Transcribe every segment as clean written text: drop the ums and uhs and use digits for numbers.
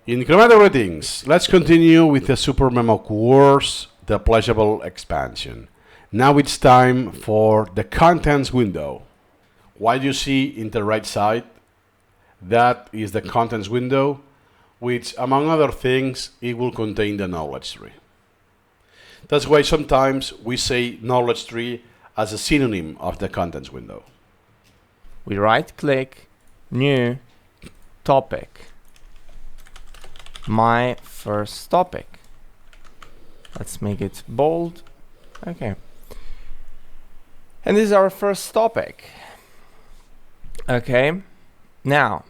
Incremental readings. Let's continue with the Supermemo course, the pleasurable expansion. Now it's time for the contents window. What you see in the right side, that is the contents window, which among other things, it will contain the knowledge tree. That's why sometimes we say knowledge tree as a synonym of the contents window. We right click, new topic. My first topic. Let's make it bold. Okay. And this is our first topic. Okay. Now,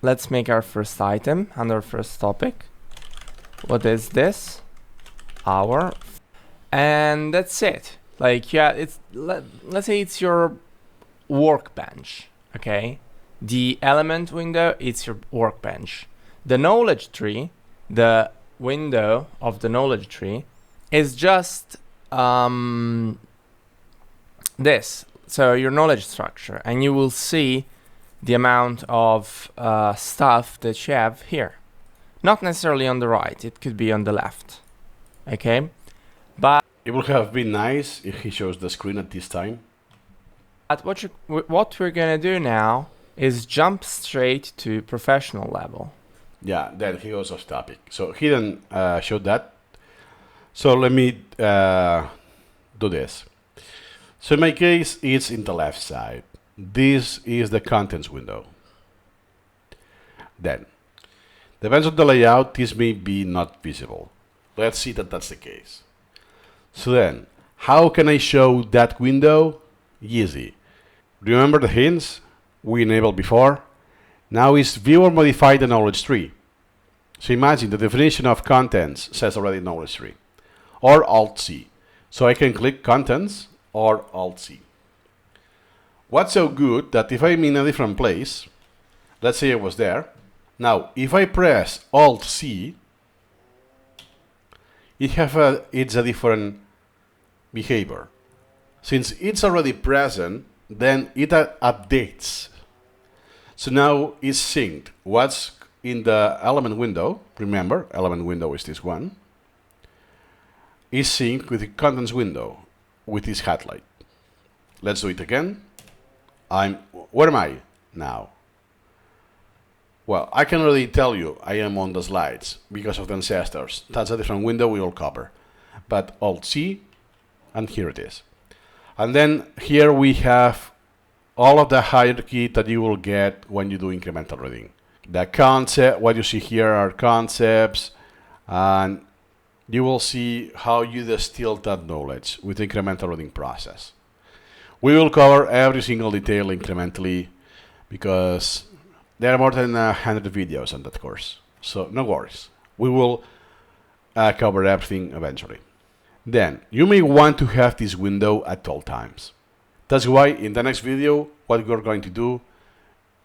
let's make our first item under first topic. What is this? Our. And that's it. Like, yeah, it's let's say it's your workbench. Okay. The element window, it's your workbench. The knowledge tree, the window of the knowledge tree, is just this. So your knowledge structure, and you will see the amount of stuff that you have here. Not necessarily on the right, it could be on the left. Okay, but it would have been nice if he shows the screen at this time. But what we're gonna do now is jump straight to professional level. Yeah, then he goes off topic. So he didn't show that. So let me do this. So in my case, it's in the left side. This is the contents window. Then, depends on the layout, this may be not visible. Let's see that that's the case. So then, how can I show that window? Easy. Remember the hints we enabled before? Now is view or modify the knowledge tree. So imagine the definition of contents says already knowledge tree. Or Alt-C. So I can click contents or Alt-C. What's so good that if I'm in a different place, let's say I was there. Now, if I press Alt-C, it's a different behavior. Since it's already present, then it updates. So now it's synced. What's in the element window, remember, element window is this one, is synced with the contents window with this headlight. Let's do it again. Where am I now? Well, I can already tell you I am on the slides because of the ancestors. That's a different window we will cover. But Alt-C, and here it is. And then here we have all of the hierarchy that you will get when you do incremental reading. The concept, what you see here are concepts, and you will see how you distill that knowledge with the incremental reading process. We will cover every single detail incrementally because there are more than 100 videos on that course. So no worries. We will cover everything eventually. Then, you may want to have this window at all times. That's why in the next video, what we're going to do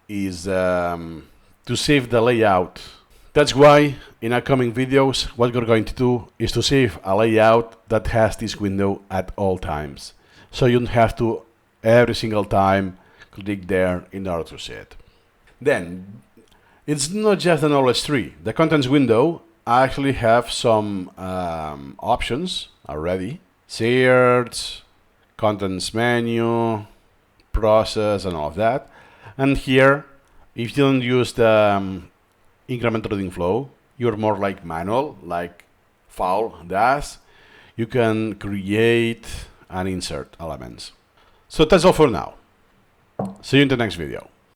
is to save the layout. That's why in upcoming videos, what we're going to do is to save a layout that has this window at all times. So you don't have to every single time click there in order to see it. Then, it's not just the knowledge tree. The contents window actually have some options already. Search, contents menu, process, and all of that. And here, if you don't use the incremental reading flow, you're more like manual, like Fowl does. You can create and insert elements. So that's all for now. See you in the next video.